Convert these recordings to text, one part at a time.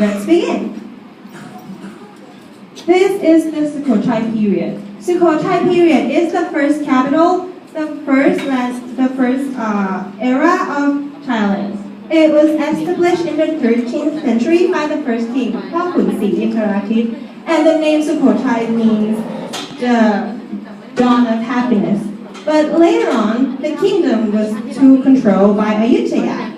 Let's begin. This is the Sukhothai period. Sukhothai period is the first capital, the first era of Thailand. It was established in the 13th century by the first king, Pakunsi Interatit, and the name Sukhothai means the dawn of happiness. But later on, the kingdom was controlled by Ayutthaya.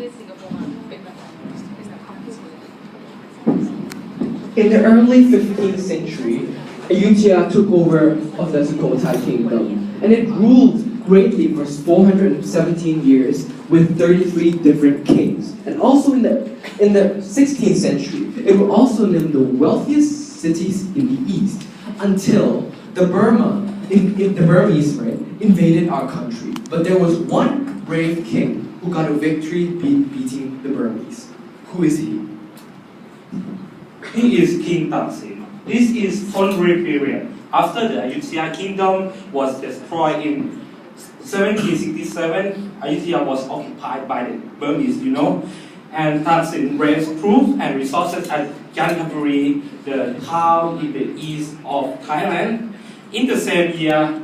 In the early 15th century, Ayutthaya took over of the Sukhothai kingdom, and it ruled greatly for 417 years with 33 different kings. And also in the 16th century, it was also named the wealthiest cities in the east until the Burmese invaded our country. But there was one brave king who got a victory beating the Burmese. Who is he? He is King Taksin. This is Thonburi period. After the Ayutthaya kingdom was destroyed in 1767, Ayutthaya was occupied by the Burmese, and Taksin raised troops and resources at Chanthaburi, the town in the east of Thailand. In the same year,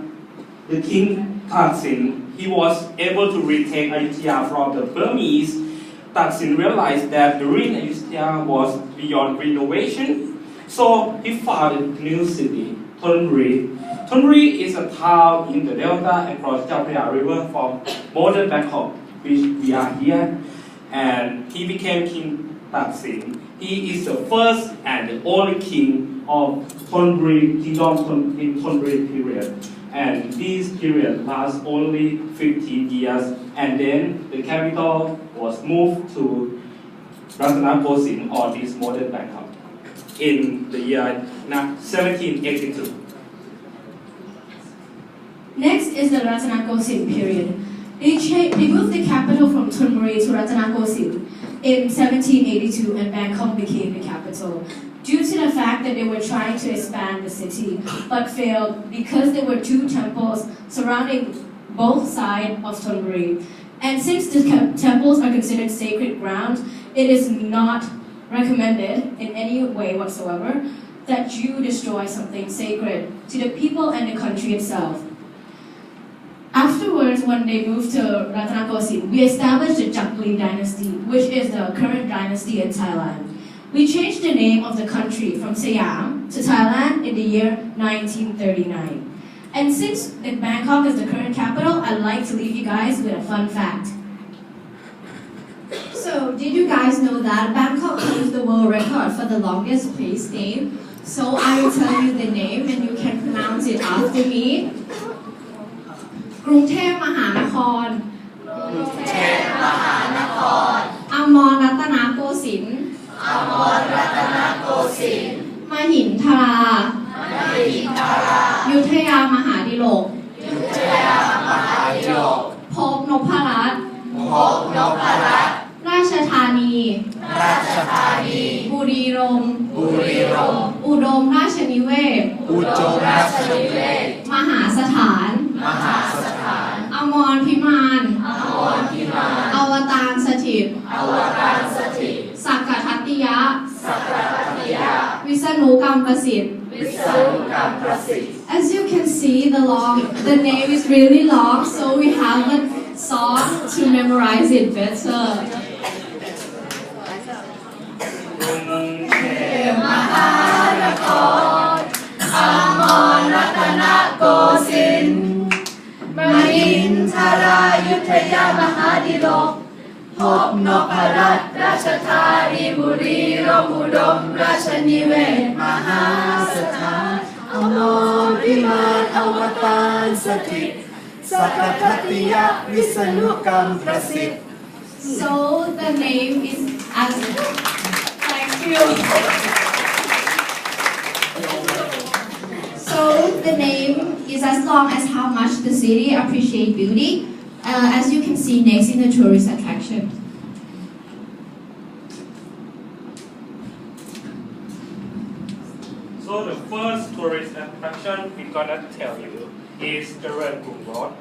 the King Taksin, he was able to retake Ayutthaya from the Burmese. Taksin realized that the ruined Ayutthaya was beyond renovation, so he founded a new city, Thonburi. Thonburi is a town in the delta across Chao Phraya River from modern Bangkok, which we are here, and he became King Taksin. He is the first and the only king of Thonburi kingdom in Thonburi period. And this period lasts only 15 years, and then the capital was moved to Ratanakosin, or this modern Bangkok, in the year 1782. Next is the Ratanakosin period. They moved the capital from Thonburi to Ratanakosin in 1782, and Bangkok became the capital. Due to the fact that they were trying to expand the city, but failed because there were two temples surrounding both sides of Thonburi. And since the temples are considered sacred ground, it is not recommended in any way whatsoever that you destroy something sacred to the people and the country itself. Afterwards, when they moved to Ratanakosin, we established the Chaklin dynasty, which is the current dynasty in Thailand. We changed the name of the country from Siam to Thailand in the year 1939. And since Bangkok is the current capital, I'd like to leave you guys with a fun fact. So, did you guys know that Bangkok holds the world record for the longest place name? So, I will tell you the name and you can pronounce it after me. กรุงเทพมหานคร อมรรัตนโกสินทร์ มหินทรา ยุธยามหาดิลก ภพนพรัตน์ ราชธานี บุรีรัมย์ อุดมราชนิเวศน์ มหาสถาน อมรพิมาน อวตารสถิต สักกทัตติยะ วิษณุกรรมประสิทธิ์ As you can see, the name is really long, so we have a song to memorize it better. มหานครอมรรัตนโกสินทร์มหินทรายุธยามหาดิลกภพนพรัตน์ราชธานีบุรีรัมย์อุดมราชนิเวศน์มหาสถานอมรพิมานอวตารสถิตสักกทัตติยะวิษณุกรรมประสิทธิ์ So the name is as thank you. So the name is as long as how much the city appreciate beauty. As you can see next in the tourist attraction. So the first tourist attraction we're gonna tell you is the Red Room Road.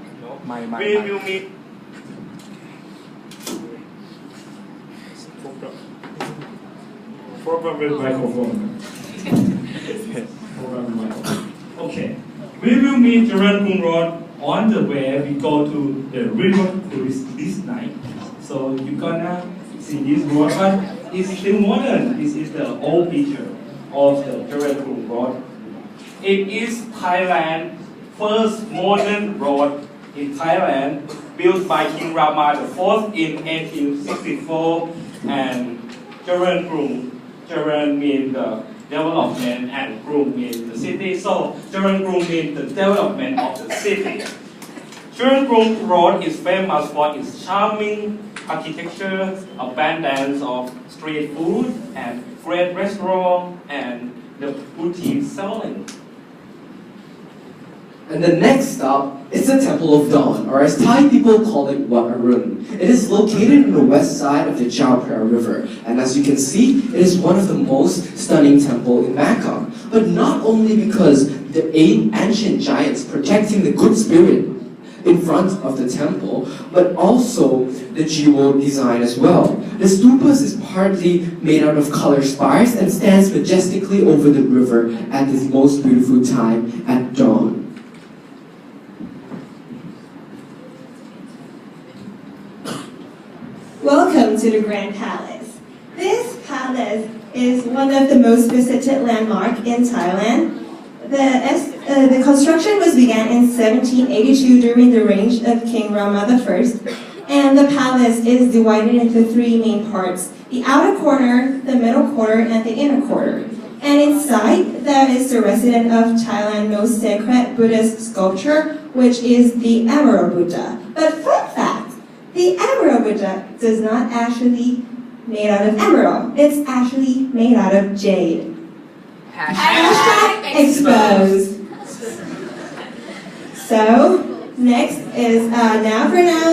We will meet Probably microphone. Probably microphone. Okay. We will meet Triam Road on the way we go to the river cruise this night. So you're gonna see this road, but it's still modern. This is the old picture of the Triam Road. It is Thailand's first modern road in Thailand, built by King Rama IV in 1864, and Triam means the development and Krum means the city. So Triam means the development of the city. Triam Road is famous for its charming architecture, abundance of street food, and great restaurants and the boutique selling. And the next stop is the Temple of Dawn, or as Thai people call it, Wat Arun. It is located on the west side of the Chao Phraya River, and as you can see, it is one of the most stunning temples in Bangkok. But not only because the ancient giants protecting the good spirit in front of the temple, but also the jewel design as well. The stupas is partly made out of colored spires and stands majestically over the river at this most beautiful time at dawn. Welcome to the Grand Palace. This palace is one of the most visited landmarks in Thailand. The construction was began in 1782 during the reign of King Rama I, and the palace is divided into three main parts: the outer corner, the middle corner, and the inner corner. And inside, there is the resident of Thailand's most sacred Buddhist sculpture, which is the Emerald Buddha. But fun fact, the Emerald Buddha does not actually made out of emerald. It's actually made out of jade. Hashtag exposed. So, next is, now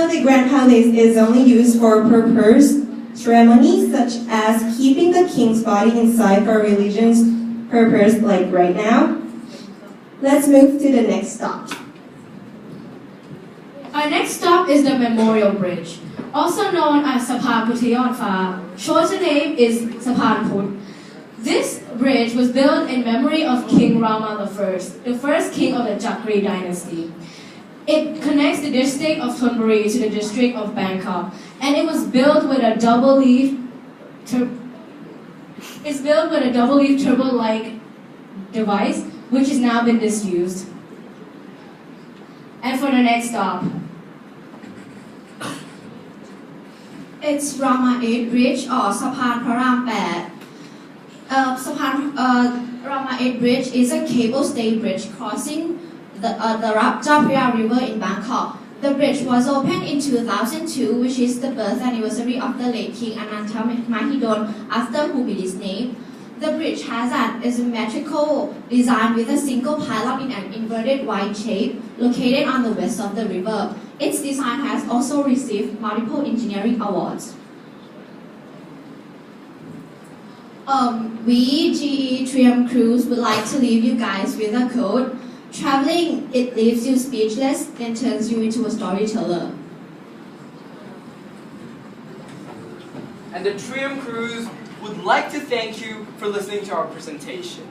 the Grand Palace is only used for purpose ceremonies such as keeping the king's body inside for religion's purpose, like right now. Let's move to the next stop. Our next stop is the Memorial Bridge, also known as Sapan Putayonfa. Shorter name is Sapan Put. This bridge was built in memory of King Rama I, the first king of the Chakri dynasty. It connects the district of Thonburi to the district of Bangkok, and it was built with a double-leaf turbo-like device, which has now been disused. And for the next stop, It's Rama 8 Bridge or Sapan Praram 8. Rama 8 Bridge is a cable-stayed bridge crossing the Chao Phraya River in Bangkok. The bridge was opened in 2002, which is the birth anniversary of the late King Ananta Mahidol, after whom it is named. The bridge has an asymmetrical design with a single pylon in an inverted Y shape located on the west of the river. Its design has also received multiple engineering awards. We, GE Triam Cruise, would like to leave you guys with a quote. Traveling, it leaves you speechless, then turns you into a storyteller. And the Triam Cruise would like to thank you for listening to our presentation.